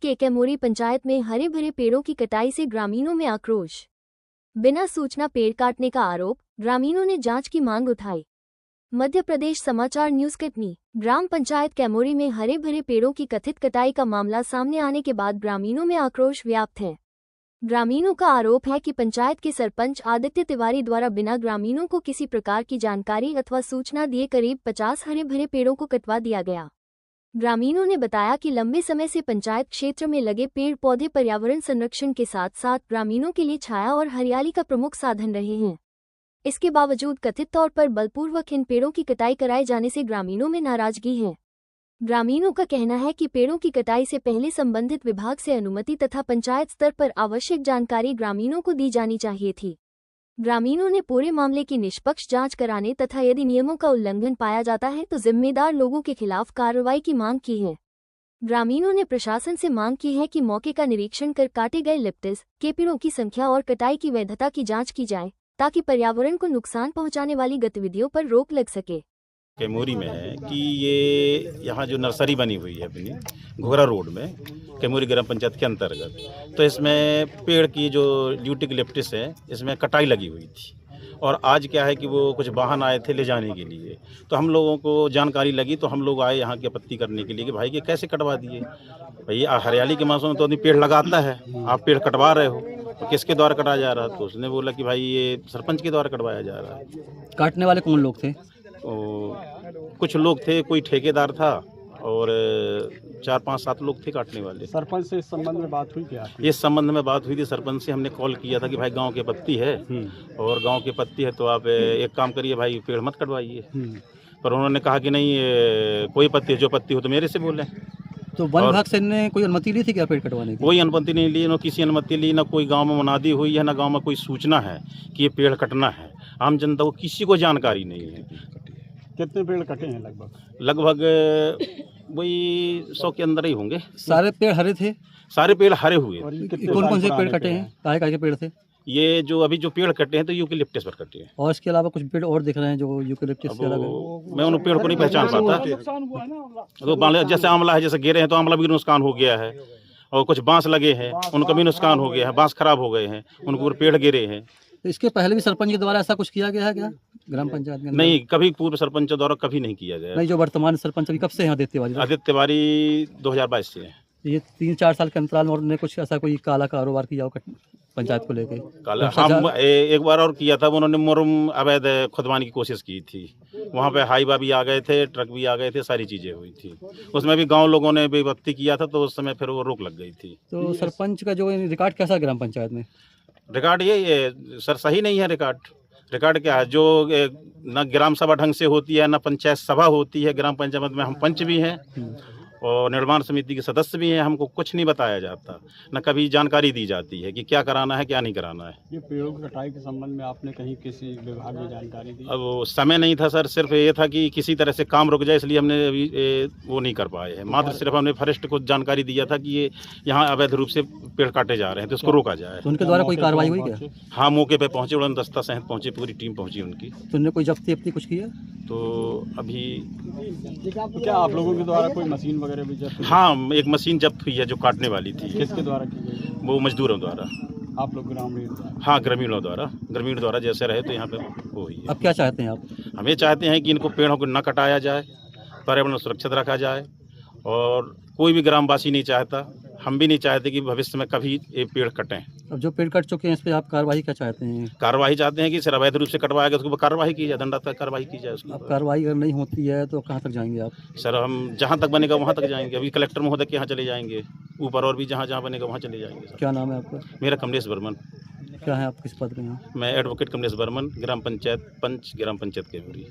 के कैमोरी पंचायत में हरे भरे पेड़ों की कटाई से ग्रामीणों में आक्रोश। बिना सूचना पेड़ काटने का आरोप, ग्रामीणों ने जांच की मांग उठाई। मध्य प्रदेश समाचार न्यूज कटनी। ग्राम पंचायत कैमोरी में हरे भरे पेड़ों की कथित कटाई का मामला सामने आने के बाद ग्रामीणों में आक्रोश व्याप्त है। ग्रामीणों का आरोप है कि पंचायत के सरपंच आदित्य तिवारी द्वारा बिना ग्रामीणों को किसी प्रकार की जानकारी अथवा सूचना दिए करीब 50 हरे भरे पेड़ों को कटवा दिया गया। ग्रामीणों ने बताया कि लंबे समय से पंचायत क्षेत्र में लगे पेड़ पौधे पर्यावरण संरक्षण के साथ साथ ग्रामीणों के लिए छाया और हरियाली का प्रमुख साधन रहे हैं। इसके बावजूद कथित तौर पर बलपूर्वक इन पेड़ों की कटाई कराए जाने से ग्रामीणों में नाराजगी है। ग्रामीणों का कहना है कि पेड़ों की कटाई से पहले संबंधित विभाग से अनुमति तथा पंचायत स्तर पर आवश्यक जानकारी ग्रामीणों को दी जानी चाहिए थी। ग्रामीणों ने पूरे मामले की निष्पक्ष जांच कराने तथा यदि नियमों का उल्लंघन पाया जाता है तो जिम्मेदार लोगों के खिलाफ कार्रवाई की मांग की है। ग्रामीणों ने प्रशासन से मांग की है कि मौके का निरीक्षण कर काटे गए लिप्टिस के पेड़ों की संख्या और कटाई की वैधता की जांच की जाए ताकि पर्यावरण को नुकसान पहुंचाने वाली गतिविधियों पर रोक लग सके। कैमोरी में है कि ये यहाँ जो नर्सरी बनी हुई है अपनी घोघरा रोड में कैमोरी ग्राम पंचायत के अंतर्गत, तो इसमें पेड़ की जो यूटिलिप्टिस है इसमें कटाई लगी हुई थी। और आज क्या है कि वो कुछ वाहन आए थे ले जाने के लिए, तो हम लोगों को जानकारी लगी तो हम लोग आए यहाँ की आपत्ति करने के लिए कि भाई ये कैसे कटवा दिए। भाई हरियाली के मौसम में तो आदमी पेड़ लगाता है, आप पेड़ कटवा रहे हो तो किसके द्वारा कटाया जा रहा है? तो उसने बोला कि भाई ये सरपंच के द्वारा कटवाया जा रहा है। काटने वाले कौन लोग थे? कुछ लोग थे, कोई ठेकेदार था और 4-5-7 लोग थे काटने वाले। सरपंच से इस संबंध में बात हुई क्या? इस संबंध में बात हुई थी, सरपंच से हमने कॉल किया था कि भाई गांव की आपत्ति है और गांव की आपत्ति है तो आप एक काम करिए भाई, पेड़ मत कटवाइए। पर उन्होंने कहा कि नहीं, कोई आपत्ति है, जो आपत्ति हो तो मेरे से बोलें। तो वन विभाग से ने कोई अनुमति ली थी क्या पेड़ कटवाने की? कोई अनुमति नहीं ली, न किसी अनुमति ली, न कोई गांव में मुनादी हुई है, न गांव में कोई सूचना है कि ये पेड़ कटना है। आम जनता को किसी को जानकारी नहीं है। कितने पेड़ कटे हैं? लगभग वही 100 के अंदर ही होंगे। सारे पेड़ हरे थे? सारे पेड़ हरे हुए। कौन कौन से पेड़ कटे हैं? काहे के पेड़ थे ये? जो अभी जो पेड़ कटे हैं तो यूकेलिप्टस पर कटे हैं। और इसके अलावा कुछ पेड़ और दिख रहे हैं जो यूकेलिप्टस से अलग है? मैं उन पेड़ को नहीं पहचान पाता। तो जैसे आंवला है, जैसे गिरे हैं तो आंवला भी नुकसान हो गया है, और कुछ बांस लगे हैं उनका भी नुकसान हो गया है, बांस खराब हो गए हैं, उनके ऊपर पेड़ गिरे हैं। तो इसके पहले भी सरपंच के द्वारा ऐसा कुछ किया गया है क्या ग्राम पंचायत में? नहीं, कभी पूर्व सरपंच द्वारा कभी नहीं किया गया। नहीं, जो वर्तमान सरपंच अभी कब से हैं आदित्य तिवारी? आदित्य तिवारी 2022 से है। ये 3-4 साल के अंतराल में उन्होंने कुछ ऐसा कोई काला कारोबार किया हो पंचायत को लेके? काला हम एक बार और किया था, उन्होंने मुरम अवैध खुदवाने की कोशिश की थी। वहाँ पे हाईवा भी आ गए थे, ट्रक भी आ गए थे, सारी चीज़ें हुई थी। उसमें भी गांव लोगों ने विपत्ति किया था तो उस समय फिर वो रोक लग गई थी। तो सरपंच का जो रिकॉर्ड कैसा ग्राम पंचायत में? रिकॉर्ड ये सर सही नहीं है। रिकॉर्ड क्या है? जो न ग्राम सभा ढंग से होती है, न पंचायत सभा होती है। ग्राम पंचायत में हम पंच भी हैं और निर्माण समिति के सदस्य भी हैं। हमको कुछ नहीं बताया जाता, न कभी जानकारी दी जाती है कि क्या कराना है क्या नहीं कराना है। ये पेड़ों की कटाई के संबंध में आपने कहीं किसी विभाग में जानकारी दी? अब समय नहीं था सर, सिर्फ ये था कि किसी तरह से काम रुक जाए, इसलिए हमने अभी वो नहीं कर पाए हैं। मात्र सिर्फ हमने फॉरेस्ट को जानकारी दिया था कि ये यहाँ अवैध रूप से पेड़ काटे जा रहे हैं तो उसको रोका जाए। तो उनके द्वारा कोई कार्रवाई हुई क्या? हाँ, मौके पे पहुँचे, उड़न दस्ता सहित पहुँचे, पूरी टीम पहुँची उनकी। तो उन्होंने कोई जब्ती कुछ किया? तो अभी तो क्या आप लोगों के द्वारा कोई मशीन वगैरह भी जब्त? हाँ, एक मशीन जब्त हुई है जो काटने वाली थी। किसके द्वारा की गई? वो मजदूरों द्वारा। आप लोग ग्रामीण? हाँ, ग्रामीणों द्वारा जैसे रहे तो यहाँ पे वो हुई है। अब क्या चाहते हैं आप? हम ये चाहते हैं कि इनको पेड़ों को न कटाया जाए, पर्यावरण सुरक्षित रखा जाए, और कोई भी ग्रामवासी नहीं चाहता, हम भी नहीं चाहते कि भविष्य में कभी ये पेड़ कटें। अब जो पेड़ कट चुके हैं इस पर आप कार्रवाई क्या चाहते हैं? कार्रवाई चाहते हैं कि सर अवैध रूप से कटवाया गया उसके ऊपर कार्रवाई की जाए, दंडात्मक कार्रवाई की जाए उसकी। अब कार्रवाई अगर नहीं होती है तो कहाँ तक जाएंगे आप? सर हम जहाँ तक बनेगा वहाँ तक जाएंगे। अभी कलेक्टर महोदय के यहाँ चले जाएंगे, ऊपर और भी जहाँ जहाँ बनेगा वहाँ चले जाएंगे। सर क्या नाम है आपका? मेरा कमलेश बर्मन। क्या है आप किस पद में हैं? मैं एडवोकेट कमलेश बर्मन, ग्राम पंचायत पंच, ग्राम पंचायत कैमोरी।